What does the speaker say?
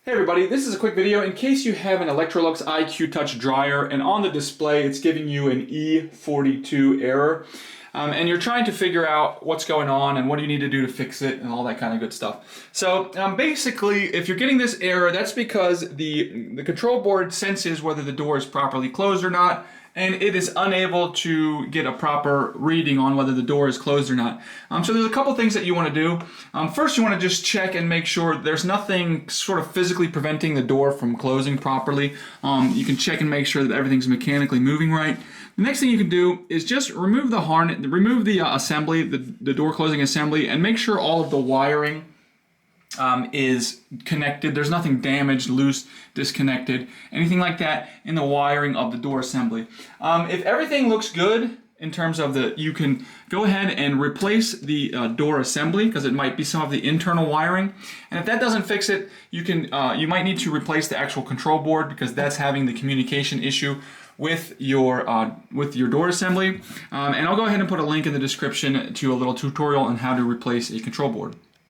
Hey everybody, this is a quick video in case you have an Electrolux IQ-Touch dryer and on the display it's giving you an E42 error and you're trying to figure out what's going on and what do you need to do to fix it and all that kind of good stuff. So basically if you're getting this error, that's because the control board senses whether the door is properly closed or not, and it is unable to get a proper reading on whether the door is closed or not. So there's a couple things that you want to do. First, you want to just check and make sure there's nothing sort of physically preventing the door from closing properly. You can check and make sure that everything's mechanically moving right. The next thing you can do is just remove the harness, remove the assembly, the door closing assembly, and make sure all of the wiring is connected. There's nothing damaged, loose, disconnected, anything like that in the wiring of the door assembly. If everything looks good in terms of you can go ahead and replace the door assembly because it might be some of the internal wiring. And if that doesn't fix it, you might need to replace the actual control board because that's having the communication issue with your door assembly. And I'll go ahead and put a link in the description to a little tutorial on how to replace a control board.